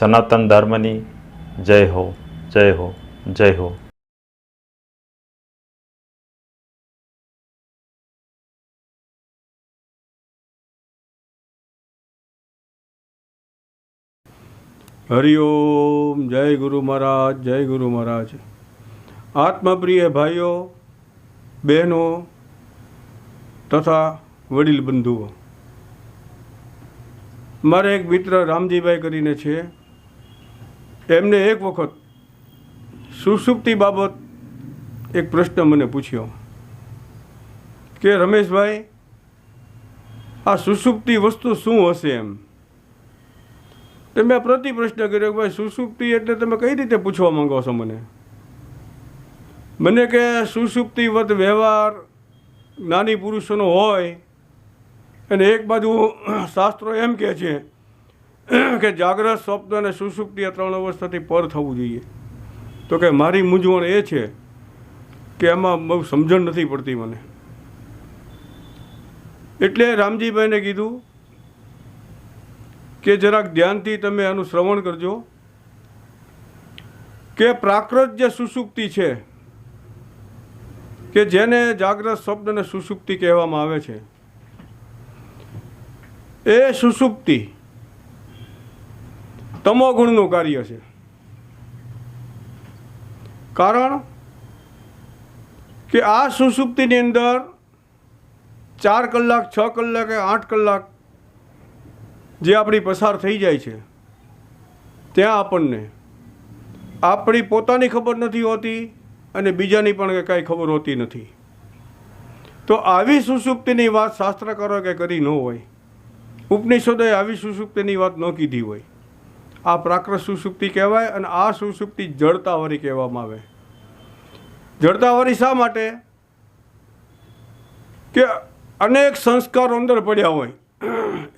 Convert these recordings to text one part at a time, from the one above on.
સનાતન ધર્મની જય હો, જય હો, જય હો. હરિઓમ. જય ગુરુ મહારાજ, જય ગુરુ મહારાજ. આત્મપ્રિય ભાઈઓ, બહેનો તથા વડીલ બંધુઓ, મારે એક મિત્ર રામજીભાઈ કરીને છે, એમને એક વખત સુષુપ્તિ બાબત એક પ્રશ્ન મને પૂછ્યો કે રમેશભાઈ, આ સુષુપ્તિ વસ્તુ શું હશે એમ. તો મેં પ્રતિ પ્રશ્ન કર્યો કે ભાઈ સુષુપ્તિ એટલે તમે કઈ રીતે પૂછવા માંગો છો મને કે સુષુપ્તિવત વ્યવહાર જ્ઞાની પુરુષોનો હોય અને એક બાજુ શાસ્ત્રો એમ કહે છે કે જાગ્રત, સ્વપ્ન અને સુષુપ્તિ આ ત્રણ અવસ્થાથી પર થવું જોઈએ. તો કે મારી મૂંઝવણ એ છે કે એમાં બહુ સમજણ નથી પડતી મને. એટલે રામજીભાઈને કીધું કે જરાક ધ્યાનથી તમે આનું શ્રવણ કરજો કે પ્રાકૃત જે સુષુપ્તિ છે, કે જેને જાગ્રત, સ્વપ્ન અને સુષુપ્તિ કહેવામાં આવે છે, એ સુષુપ્તિ તમોગુણનું કાર્ય છે. કારણ કે આ સુષુપ્તિની અંદર 4 કલાક, 6 કલાક, 8 કલાક જે આપણી પસાર થઈ જાય છે, ત્યાં આપણને આપણી પોતાની ખબર નથી હોતી અને બીજાની પણ કાંઈ ખબર હોતી નથી. તો આવી સુષુપ્તિની વાત શાસ્ત્રકારો કે કરી ન હોય, ઉપનિષદોએ આવી સુષુપ્તિની વાત ન કીધી હોય. આ પ્રાકૃત સુષુપ્તિ કહેવાય અને આ સુષુપ્તિ જડતાવાળી કહેવામાં આવે. જડતાવાળી શા માટે? કે અનેક સંસ્કારો અંદર પડ્યા હોય,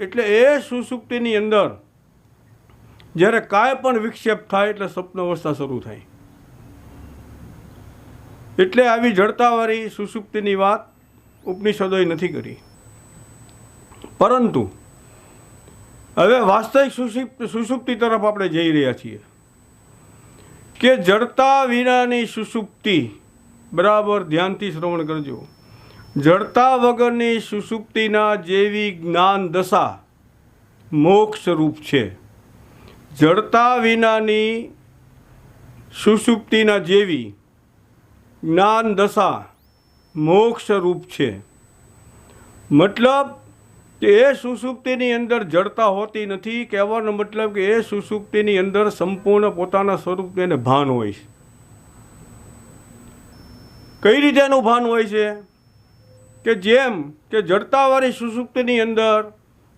એટલે એ સુષુપ્તિની અંદર જ્યારે કાંઈ પણ વિક્ષેપ થાય એટલે સ્વપ્ન અવસ્થા શરૂ થાય. એટલે આવી જડતાવાળી સુષુપ્તિની વાત ઉપનિષદોએ નથી કરી. પરંતુ હવે વાસ્તવિક સુષુપ્તિ તરફ આપણે જઈ રહ્યા છીએ કે જડતા વિનાની સુષુપ્તિ. બરાબર ધ્યાનથી શ્રવણ કરજો. જડતા વગરની સુષુપ્તિના જેવી જ્ઞાન દશા મોક્ષ રૂપ છે. જડતા વિનાની સુષુપ્તિના જેવી જ્ઞાન દશા મોક્ષ રૂપ છે. મતલબ કે એ સુષુપ્તિની અંદર જડતા હોતી નથી. કહેવાનો મતલબ કે એ સુષુપ્તિની અંદર સંપૂર્ણ પોતાના સ્વરૂપ એને ભાન હોય છે. કઈ રીતે એનું ભાન હોય છે? કે જેમ કે જડતાવાળી સુષુપ્તિની અંદર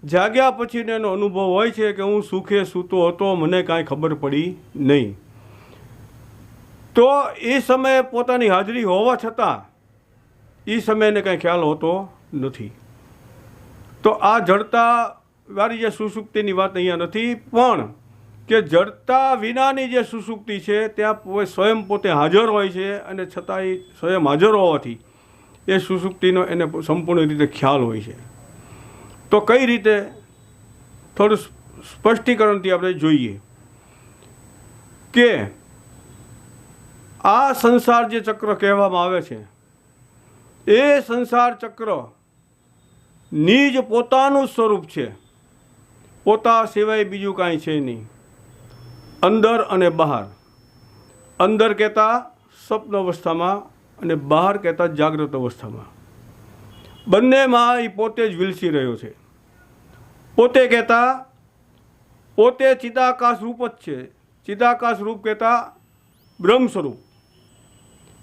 જાગ્યા પછીનો એનો અનુભવ હોય છે કે હું સુખે સૂતો હતો, મને કાંઈ ખબર પડી નહીં. તો એ સમયે પોતાની હાજરી હોવા છતાં એ સમયને કાંઈ ખ્યાલ હોતો નથી. તો આ જડતાવાળી જે સુષુપ્તિની વાત અહીંયા નથી, પણ કે જડતા વિનાની જે સુષુપ્તિ છે ત્યાં સ્વયં પોતે હાજર હોય છે અને છતાં એ સ્વયં હાજર હોવાથી એ સુષુપ્તિનો એને સંપૂર્ણ રીતે ખ્યાલ હોય છે. તો કઈ રીતે થોડું સ્પષ્ટીકરણથી આપણે જોઈએ કે આ સંસાર જે ચક્ર કહેવામાં આવે છે, એ સંસાર ચક્ર નિજ પોતાનું સ્વરૂપ છે. પોતા સિવાય બીજું કાંઈ છે નહીં. અંદર અને બહાર. અંદર કહેતા સ્વપ્ન અવસ્થામાં અને બહાર કહેતા જાગ્રત અવસ્થામાં. બંનેમાં એ પોતે જ વિલસી રહ્યો છે. પોતે કહેતા પોતે ચિદાકાશ રૂપ જ છે. ચિદાકાશ રૂપ કહેતા બ્રહ્મ સ્વરૂપ.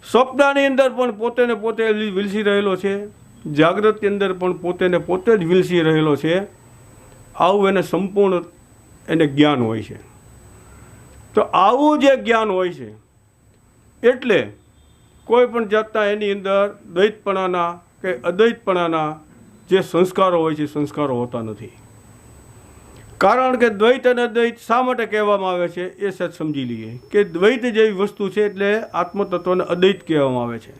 સ્વપ્નની અંદર પણ પોતે ને પોતે વિલસી રહેલો છે. જાગ્રતની અંદર પણ પોતે ને પોતે જ વિલસી રહેલો છે. આવું એને સંપૂર્ણ એને જ્ઞાન હોય છે. તો આવું જે જ્ઞાન હોય છે એટલે કોઈ પણ જાતના એની અંદર દ્વૈતપણાના કે અદ્વૈતપણાના જે સંસ્કારો હોય છે, સંસ્કારો હોતા નથી. કારણ કે દ્વૈત અને અદ્વૈત શા માટે કહેવામાં આવે છે એ સચ સમજી લઈએ કે દ્વૈત જેવી વસ્તુ છે એટલે આત્મતત્વને અદ્વૈત કહેવામાં આવે છે.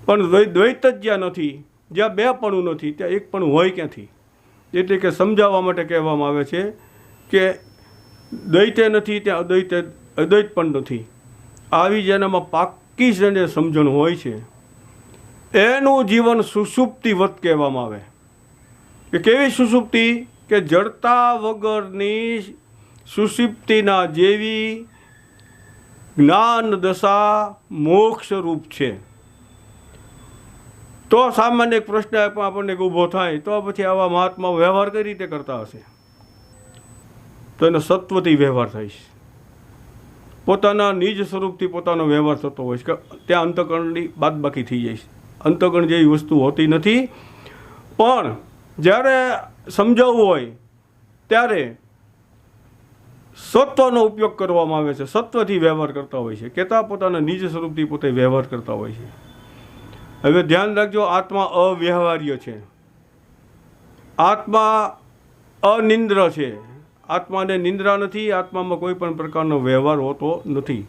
પણ દ્વૈત જ જ્યાં નથી, જ્યાં બે પણું નથી, ત્યાં એક પણ હોય ક્યાંથી? એટલે કે સમજાવવા માટે કહેવામાં આવે છે કે દ્વૈતે નથી ત્યાં અદ્વૈત પણ નથી. આવી જેનામાં પાક્કી જેને સમજણ હોય છે એનું જીવન સુષુપ્તિવત કહેવામાં આવે. કે કેવી સુષુપ્તિ? કે જડતા વગરની સુષુપ્તિના જેવી જ્ઞાન દશા મોક્ષ રૂપ છે. તો સામાન્ય એક પ્રશ્ન આપણને ઊભો થાય, તો પછી આવા મહાત્માઓ વ્યવહાર કઈ રીતે કરતા હશે? તો એનો સત્વથી વ્યવહાર થાય છે. પોતાના નિજ સ્વરૂપથી પોતાનો વ્યવહાર થતો હોય છે. કે ત્યાં અંતઃકરણની બાદબાકી થઈ જાય છે. અંતઃકરણ જેવી વસ્તુ હોતી નથી. પણ જ્યારે સમજાવવું હોય ત્યારે સત્વનો ઉપયોગ કરવામાં આવે છે. સત્વથી વ્યવહાર કરતા હોય છે. કહેતા પોતાના નિજ સ્વરૂપથી પોતે વ્યવહાર કરતા હોય છે. હવે ધ્યાન રાખજો, આત્મા અવ્યવહાર્ય છે. આત્મા અનિંદ્ર છે. આત્માને નિંદ્રા નથી. આત્મામાં કોઈ પણ પ્રકારનો વ્યવહાર હોતો નથી.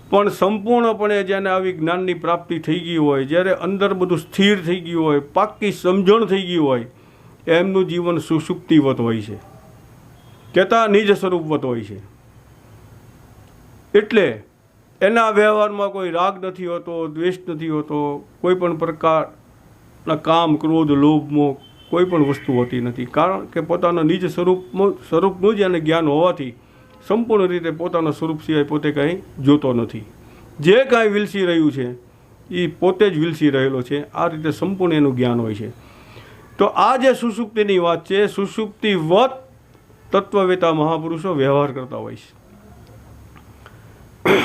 પણ સંપૂર્ણપણે જેને આવી જ્ઞાનની પ્રાપ્તિ થઈ ગઈ હોય, જ્યારે અંદર બધું સ્થિર થઈ ગયું હોય, પાક્કી સમજણ થઈ ગઈ હોય, એમનું જીવન સુષુપ્તિવત હોય છે. કહેતા નિજ સ્વરૂપવત હોય છે. એટલે એના વ્યવહારમાં કોઈ રાગ નથી હોતો, દ્વેષ નથી હોતો, કોઈ પણ પ્રકારના કામ, ક્રોધ, લોભ, મોહ કોઈ પણ વસ્તુ હોતી નથી. કારણ કે પોતાના નિજ સ્વરૂપનું જ એને જ્ઞાન હોવાથી સંપૂર્ણ રીતે પોતાના સ્વરૂપ સિવાય પોતે કંઈ જોતો નથી. જે કાંઈ વિલસી રહ્યું છે એ પોતે જ વિલસી રહેલો છે. આ રીતે સંપૂર્ણ એનું જ્ઞાન હોય છે. તો આ જે સુષુપ્તિની વાત છે, સુષુપ્તિવત તત્વવેતા મહાપુરુષો વ્યવહાર કરતા હોય છે.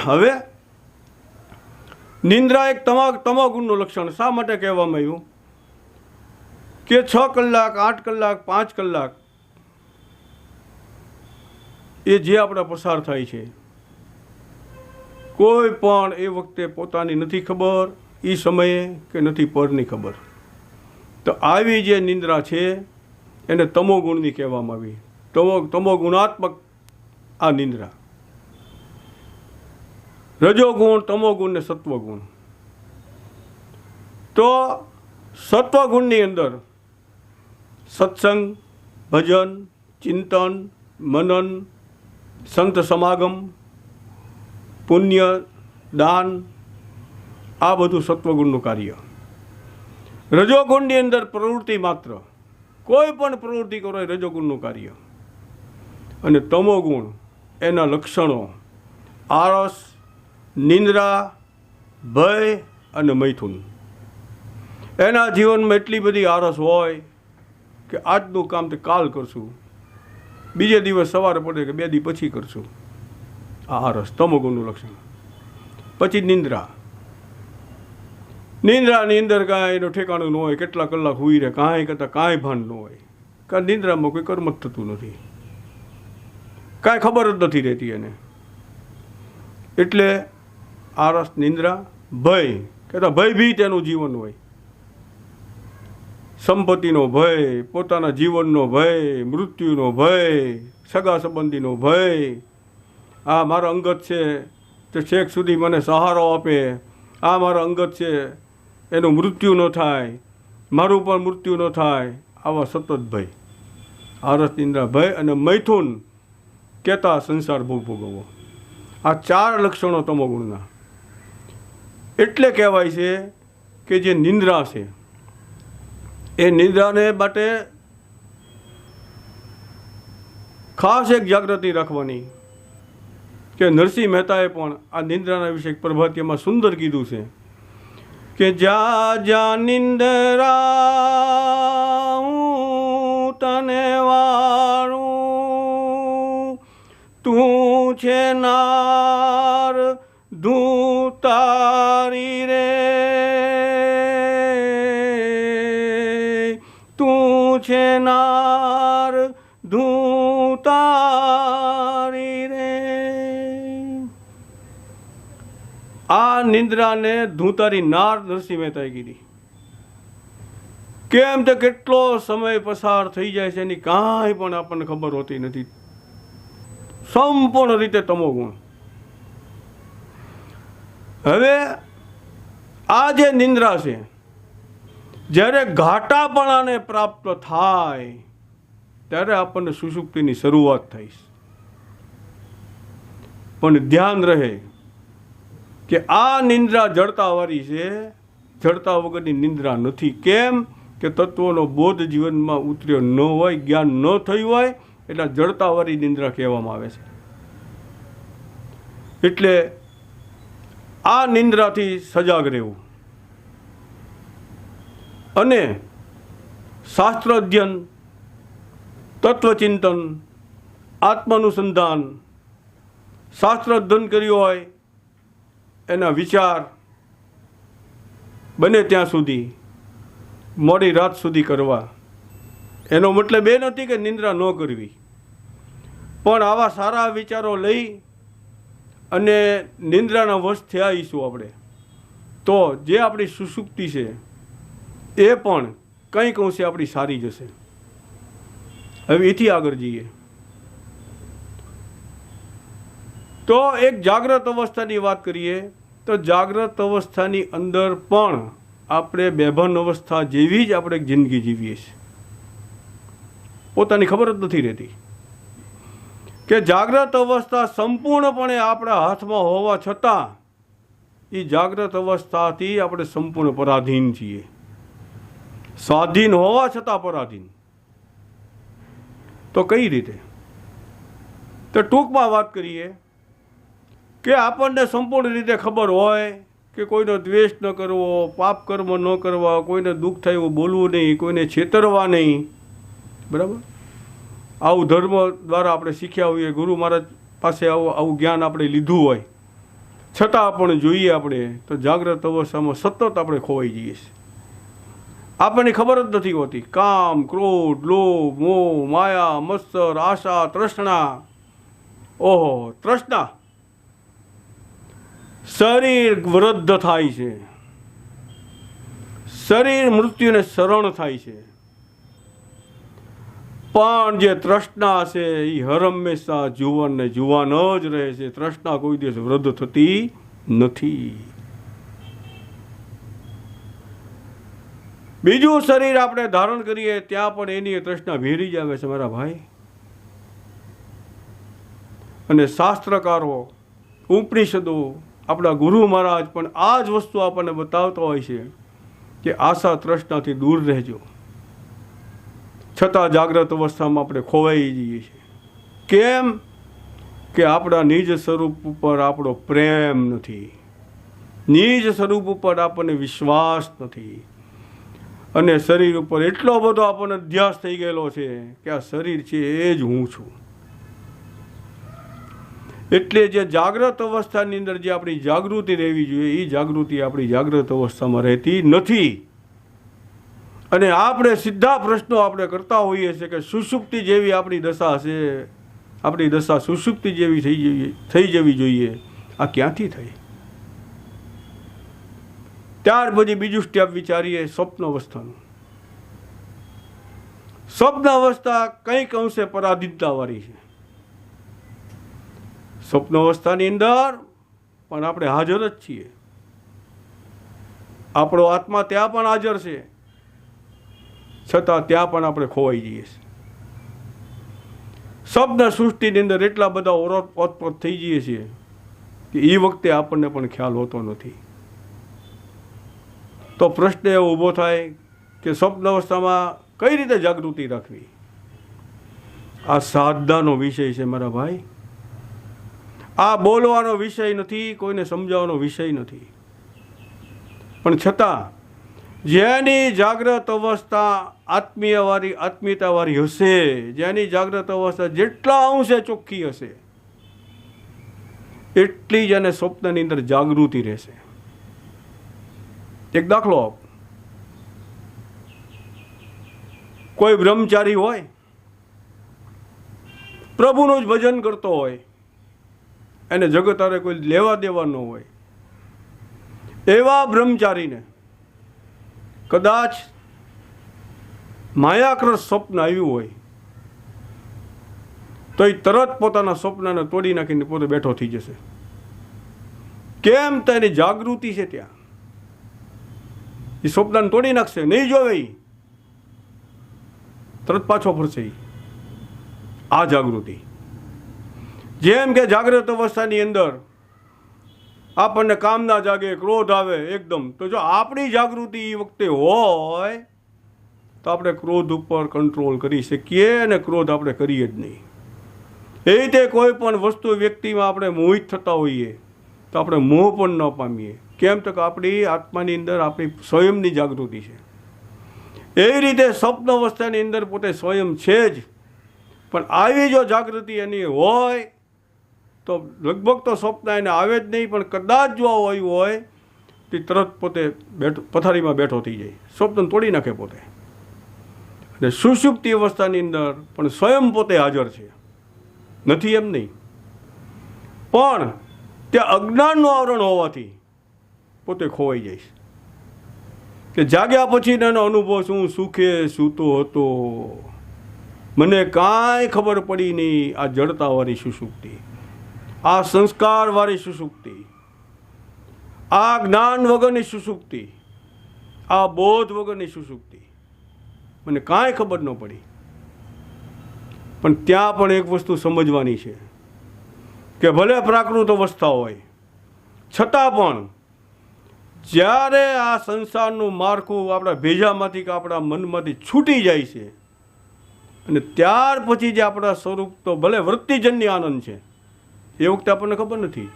હવે નિંદ્રા એક તમોગુણનું લક્ષણ. શા માટે કહેવામાં આવ્યું? કે 6 કલાક, 8 કલાક, 5 કલાક એ જે આપણા પસાર થાય છે, કોઈ પણ એ વખતે પોતાની નથી ખબર, એ સમયે કે નથી પરની ખબર. તો આવી જે નિંદ્રા છે એને તમોગુણની કહેવામાં આવી. તમોગુણાત્મક આ નિંદ્રા. રજોગુણ, તમોગુણ ને સત્વગુણ. તો સત્વગુણની અંદર સત્સંગ, ભજન, ચિંતન, મનન, સંત સમાગમ, પુણ્ય, દાન, આ બધું સત્વગુણનું કાર્ય. રજોગુણની અંદર પ્રવૃત્તિ માત્ર, કોઈ પણ પ્રવૃત્તિ કરો એ રજોગુણનું કાર્ય. અને તમોગુણ એના લક્ષણો આળસ, નિંદ્રા, ભય અને મૈથુન. એના જીવનમાં એટલી બધી આળસ હોય કે આજનું કામ તે કાલ કરશું, બીજે દિવસ સવારે પડે કે 2 દી પછી કરશું. આ આળસ તમોગુણનું લક્ષણ. પછી નિંદ્રા. નિંદ્રાની અંદર કાંઈ એનું ઠેકાણું ન હોય, કેટલા કલાક હુઈ રહે, કાંઈ કરતાં કાંઈ ભાન ન હોય. કારણ નિંદ્રામાં કોઈ કર્મ જ થતું નથી, કાંઈ ખબર જ નથી રહેતી એને. એટલે આળસ, નિંદ્રા, ભય. કહેતા ભયભીત એનું જીવન હોય. સંપત્તિનો ભય, પોતાના જીવનનો ભય, મૃત્યુનો ભય, સગા સંબંધીનો ભય. આ મારા અંગત છે તે છેક સુધી મને સહારો આપે, આ મારા અંગત છે એનું મૃત્યુ ન થાય, મારું પણ મૃત્યુ ન થાય. આવા સતત ભય. આળસ, નિંદ્રા, ભય અને મૈથુન. કહેતા સંસાર ભોગ ભોગવવો. આ 4 લક્ષણો તમોગુણના. એટલે કહેવાય છે કે જે નિંદ્રા છે એ નિંદ્રાને માટે ખાસ એક જાગૃતિ રાખવાની. કે નરસિંહ મહેતાએ પણ આ નિંદ્રાના વિશે એક પ્રભાતિયામાં સુંદર કીધું છે કે જ્યાં જ્યાં નિંદ્રા તને વાળું, તું છે નાર ધૂતારી રે, તું છે નાર ધૂતારી રે. આ નિંદ્રાને ધૂતારી નાર નરસિંહ મહેતાએ કીધી. કેમ તો કેટલો સમય પસાર થઈ જાય છે એની કાંઈ પણ આપણને ખબર હોતી નથી. સંપૂર્ણ રીતે તમોગુણ. હવે આ જે નિંદ્રા છે, જ્યારે ઘાટાપણાને પ્રાપ્ત થાય ત્યારે આપણને સુષુપ્તિની શરૂઆત થાય. પણ ધ્યાન રહે કે આ નિંદ્રા જડતાવાળી છે, જડતા વગરની નિંદ્રા નથી. કેમ કે તત્વોનો બોધ જીવનમાં ઉતર્યો ન હોય, જ્ઞાન ન થયું હોય, એટલે જડતાવાળી નિંદ્રા કહેવામાં આવે છે. એટલે આ નિંદ્રાથી સજાગ રહેવું અને શાસ્ત્ર અધ્યયન, તત્વચિંતન, આત્માનુસંધાન, શાસ્ત્ર અધ્યયન કર્યું હોય એના વિચાર બને ત્યાં સુધી મોડી રાત સુધી કરવા. એનો મતલબ એ નથી કે નિંદ્રા ન કરવી, પણ આવા સારા વિચારો લઈ અને નિંદ્રાના વશ થયા આવીશું આપણે, તો જે આપણી સુષુપ્તિ છે એ પણ કંઈક અંશે આપણી સારી જશે. હવે એથી આગળ જઈએ તો એક જાગ્રત અવસ્થાની વાત કરીએ તો જાગ્રત અવસ્થાની અંદર પણ આપણે બેભાન અવસ્થા જેવી જ આપણે જિંદગી જીવીએ છીએ. પોતાની ખબર જ નથી રહેતી કે જાગ્રત અવસ્થા સંપૂર્ણપણે આપણા હાથમાં હોવા છતાં એ જાગ્રત અવસ્થાથી આપણે સંપૂર્ણ પરાધીન છીએ. સ્વાધીન હોવા છતાં પરાધીન. તો કઈ રીતે? તો ટૂંકમાં વાત કરીએ કે આપણને સંપૂર્ણ રીતે ખબર હોય કે કોઈનો દ્વેષ ન કરવો, પાપ કર્મ ન કરવા, કોઈને દુઃખ થાય એવું બોલવું નહીં, કોઈને છેતરવા નહીં. બરાબર? આવું ધર્મ દ્વારા આપણે શીખ્યા હોઈએ, ગુરુ મહારાજ પાસે આવું જ્ઞાન આપણે લીધું હોય, છતાં પણ જોઈએ આપણે તો જાગ્રત અવસ્થામાં સતત આપણે ખોવાઈ જઈએ છીએ. આપણને ખબર જ નથી હોતી. કામ, ક્રોધ, લોભ, મોહ, માયા, મત્સર, આશા, તૃષ્ણા. ઓહો, તૃષ્ણા. શરીર વૃદ્ધ થાય છે, શરીર મૃત્યુને શરણ થાય છે, પણ જે તૃષ્ણા છે એ હર હંમેશા જુવાન ને જુવાન જ રહે છે. તૃષ્ણા કોઈ દિવસ વૃદ્ધ થતી નથી. બીજું શરીર આપણે ધારણ કરીએ ત્યાં પણ એની તૃષ્ણા ભેરી જ આવે છે મારા ભાઈ. અને શાસ્ત્રકારો, ઉપનિષદો, આપણા ગુરુ મહારાજ પણ આ જ વસ્તુ આપણને બતાવતા હોય છે કે આશા તૃષ્ણાથી દૂર રહેજો. છતાં જાગ્રત અવસ્થામાં આપણે ખોવાઈ જઈએ છીએ. કેમ કે આપણા નિજ સ્વરૂપ ઉપર આપણો પ્રેમ નથી, નિજ સ્વરૂપ ઉપર આપણને વિશ્વાસ નથી, અને શરીર ઉપર એટલો બધો આપણને અધ્યાસ થઈ ગયેલો છે કે આ શરીર છે એ જ હું છું. એટલે જે જાગ્રત અવસ્થાની અંદર જે આપણી જાગૃતિ રહેવી જોઈએ એ જાગૃતિ આપણી જાગ્રત અવસ્થામાં રહેતી નથી. અને આપણે સીધા પ્રશ્નો આપણે કરતા હોઈએ છીએ કે સુષુપ્તિ જેવી આપણી દશા છે, આપણી દશા સુષુપ્તિ જેવી થઈ જવી જોઈએ. આ ક્યાંથી થઈ? ત્યાર પછી બીજું સ્ટેપ વિચારીએ સ્વપ્ન અવસ્થાનું. સ્વપ્ન અવસ્થા કંઈક અંશે પરાધીનતાવાળી છે. સ્વપ્ન અવસ્થાની અંદર પણ આપણે હાજર જ છીએ. આપણો આત્મા ત્યાં પણ હાજર છે, છતાં ત્યાં પણ આપણે ખોવાઈ જઈએ છીએ. સ્વપ્ન સૃષ્ટિની અંદર એટલા બધા ઓતપ્રોત થઈ જઈએ છીએ કે એ વખતે આપણને પણ ખ્યાલ હોતો નથી. તો પ્રશ્ન એવો ઊભો થાય કે સ્વપ્ન અવસ્થામાં કઈ રીતે જાગૃતિ રાખવી? આ સાધનાનો વિષય છે મારા ભાઈ. આ બોલવાનો વિષય નથી, કોઈને સમજાવવાનો વિષય નથી. પણ છતાં જેની જાગ્રત અવસ્થા આત્મીયતાવાળી હશે, જેની જાગ્રત અવસ્થા જેટલા અંશે ચોખ્ખી હશે, એટલી જ એને સ્વપ્નની અંદર જાગૃતિ રહેશે. એક દાખલો, કોઈ બ્રહ્મચારી હોય, પ્રભુનું જ ભજન કરતો હોય, એને જગત હારે કોઈ લેવા દેવા ન હોય, એવા બ્રહ્મચારીને કદાચ માયાકૃત સ્વપ્ન આવ્યું હોય તો એ તરત પોતાના સ્વપ્નને તોડી નાખીને પોતે બેઠો થઈ જશે. કેમ? તો એની જાગૃતિ છે ત્યાં. એ સ્વપ્નને તોડી નાખશે, નહીં જોવે, તરત પાછો ફરશે. આ જાગૃતિ. જેમ કે જાગ્રત અવસ્થાની અંદર આપણને કામના જાગે, ક્રોધ આવે એકદમ, તો જો આપણી જાગૃતિ એ વખતે હોય તો આપણે ક્રોધ ઉપર કંટ્રોલ કરી શકીએ અને ક્રોધ આપણે કરીએ જ નહીં. એ રીતે કોઈ પણ વસ્તુ વ્યક્તિમાં આપણે મોહિત થતા હોઈએ તો આપણે મોહ પણ ન પામીએ. કેમ તો કે આપણી આત્માની અંદર આપણી સ્વયંની જાગૃતિ છે. એવી રીતે સ્વપ્ન અવસ્થાની અંદર પોતે સ્વયં છે જ, પણ આવી જો જાગૃતિ એની હોય તો લગભગ તો સ્વપ્ન એને આવે જ નહીં, પણ કદાચ જો આવ્યું હોય તો તરત પોતે પથારીમાં બેઠો થઈ જાય, સ્વપ્ન તોડી નાખે પોતે. અને સુષુપ્તિ અવસ્થાની અંદર પણ સ્વયં પોતે હાજર છે, નથી એમ નહીં, પણ ત્યાં અજ્ઞાનનું આવરણ હોવાથી પોતે ખોવાઈ જાય કે જાગ્યા પછી એનો અનુભવ શું સુખે સૂતો હતો, મને કાંઈ ખબર પડી નહીં. આ જડતાવાળી સુષુપ્તિ, આ સંસ્કારવાળી સુષુપ્તિ, આ જ્ઞાન વગરની સુષુપ્તિ, આ બોધ વગરની સુષુપ્તિ, મને કાંઈ ખબર ન પડી. પણ ત્યાં પણ એક વસ્તુ સમજવાની છે કે ભલે પ્રાકૃત અવસ્થા હોય છતાં પણ જ્યારે આ સંસારનું માળખું આપણા ભેજામાંથી કે આપણા મનમાંથી છૂટી જાય છે અને ત્યાર પછી જે આપણા સ્વરૂપ તો ભલે વૃત્તિજન્ય આનંદ છે, એ વખતે આપણને ખબર નથી.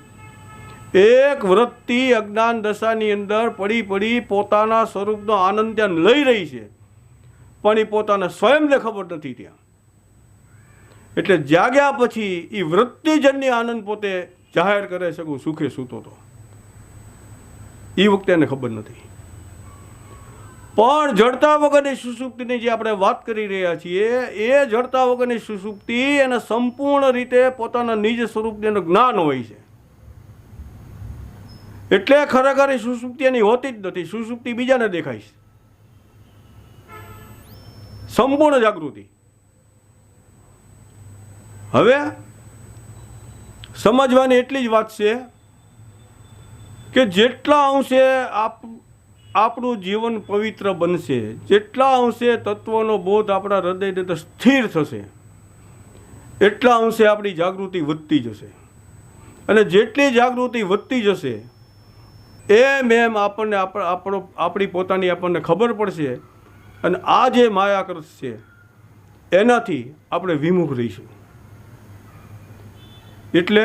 એક વૃત્તિ અજ્ઞાન દશાની અંદર પડી પડી પોતાના સ્વરૂપનો આનંદ ત્યાં લઈ રહી છે, પણ એ પોતાના સ્વયંને ખબર નથી ત્યાં. એટલે જાગ્યા પછી એ વૃત્તિજન્ય આનંદ પોતે જાહેર કરે છે કે સુખે સૂતો હતો, એ વખતે એને ખબર નથી. પણ જડતા વગરની સુષુપ્તિની જે આપણે વાત કરી રહ્યા છીએ, એ જડતા વગરની સુષુપ્તિ એને સંપૂર્ણ રીતે પોતાના નિજ સ્વરૂપનું જ્ઞાન હોય છે. એટલે ખરેખર એ સુષુપ્તિ એની હોતી જ નથી. સુષુપ્તિ બીજાને દેખાય છે, સંપૂર્ણ જાગૃતિ. હવે સમજવાની એટલી જ વાત છે કે જેટલા અંશે આપણું જીવન પવિત્ર બનશે, જેટલા અંશે તત્વનો બોધ આપણા હૃદયની અંદર સ્થિર થશે, એટલા અંશે આપણી જાગૃતિ વધતી જશે. અને જેટલી જાગૃતિ વધતી જશે એમ આપણને આપણી પોતાની આપણને ખબર પડશે, અને આ જે માયાકૃત છે એનાથી આપણે વિમુખ રહીશું. એટલે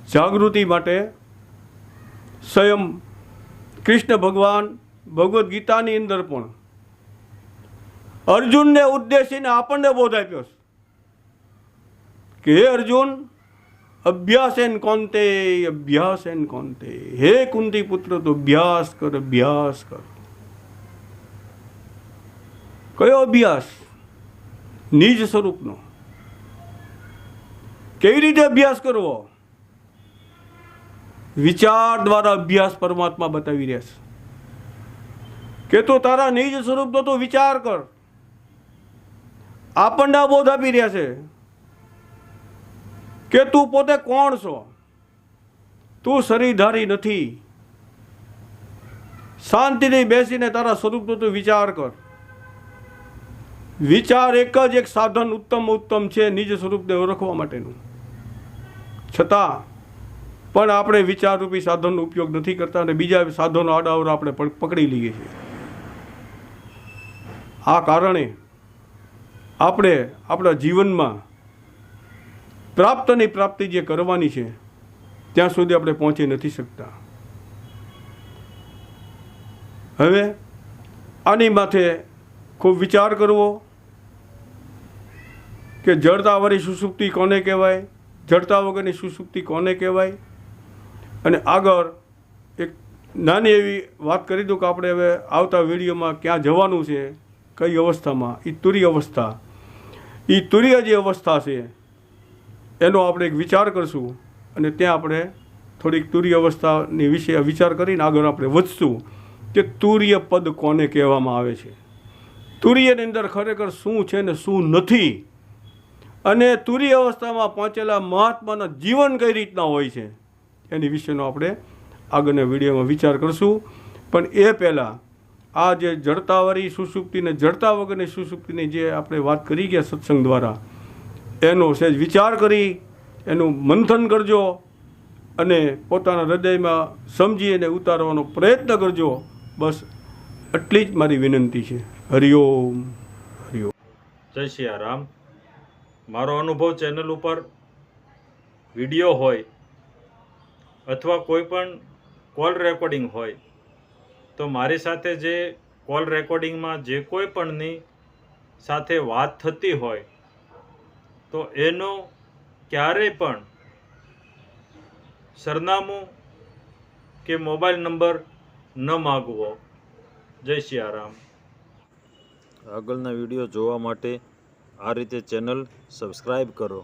જાગૃતિ માટે સ્વયં કૃષ્ણ ભગવાન ભગવદ્ ગીતાની અંદર પણ અર્જુનને ઉદ્દેશીને આપણને બોધ આપ્યો કે હે અર્જુન, અભ્યાસેન કોન્તે, અભ્યાસેન કોન્તે, હે કુંતી પુત્ર, તો અભ્યાસ કર, અભ્યાસ કર. કયો અભ્યાસ? નિજ સ્વરૂપનો. કેવી રીતે અભ્યાસ કરવો? વિચાર દ્વારા અભ્યાસ પરમાત્મા બતાવી રહ્યા છે કે તું તારા નિજ સ્વરૂપનો તો વિચાર કર. આપણને બોધ આપી રહ્યા છે કે તું પોતે કોણ છો, તું શરીરધારી નથી. શાંતિથી બેસીને તારા સ્વરૂપનો તું વિચાર કર. વિચાર એક જ એક સાધન ઉત્તમ છે નિજ સ્વરૂપને ઓળખવા માટેનું. છતાં પણ આપણે વિચારરૂપી સાધનનો ઉપયોગ નથી કરતા અને બીજા સાધનો આડાઅવળા આપણે પકડી લઈએ છીએ. આ કારણે આપણે આપણા જીવનમાં પ્રાપ્તિ જે કરવાની છે ત્યાં સુધી આપણે પહોંચી નથી શકતા. હવે આની માથે ખૂબ વિચાર કરવો કે જડતાવાળી સુષુપ્તિ કોને કહેવાય, જડતા વગરની સુષુપ્તિ કોને કહેવાય. અને આગળ એક નાની એવી વાત કરી દઉં કે આપણે હવે આવતા વિડીયોમાં ક્યાં જવાનું છે, કઈ અવસ્થામાં, એ તુરીય અવસ્થા, એ તુરીય જે અવસ્થા છે એનો આપણે એક વિચાર કરશું અને ત્યાં આપણે થોડીક તુરીય અવસ્થાની વિશે વિચાર કરીને આગળ આપણે વધશું કે તુરીય પદ કોને કહેવામાં આવે છે, તુરીયની અંદર ખરેખર શું છે ને શું નથી, અને તુરીય અવસ્થામાં પહોંચેલા મહાત્માના જીવન કઈ રીતના હોય છે એની વિશેનો આપણે આગળના વિડીયોમાં વિચાર કરશું. પણ એ પહેલાં આ જે જડતાવાળી સુષુપ્તિ ને જડતા વગરની સુષુપ્તિની જે આપણે વાત કરી ગયા સત્સંગ દ્વારા, એનો સહેજ વિચાર કરી એનું મંથન કરજો અને પોતાના હૃદયમાં સમજી અને ઉતારવાનો પ્રયત્ન કરજો. બસ એટલી જ મારી વિનંતી છે. હરિઓમ. હરિઓમ. જય સિયારામ. મારો અનુભવ ચેનલ ઉપર વિડીયો હોય અથવા કોઈ પણ કોલ રેકોર્ડિંગ હોય તો મારી સાથે જે કોલ રેકોર્ડિંગમાં જે કોઈ પણની સાથે વાત થતી હોય તો એનો ક્યારેય પણ સરનામું કે મોબાઈલ નંબર ન માગવો. જય સિયારામ. આગળના વિડીયો જોવા માટે આ રીતે ચેનલ સબસ્ક્રાઈબ કરો.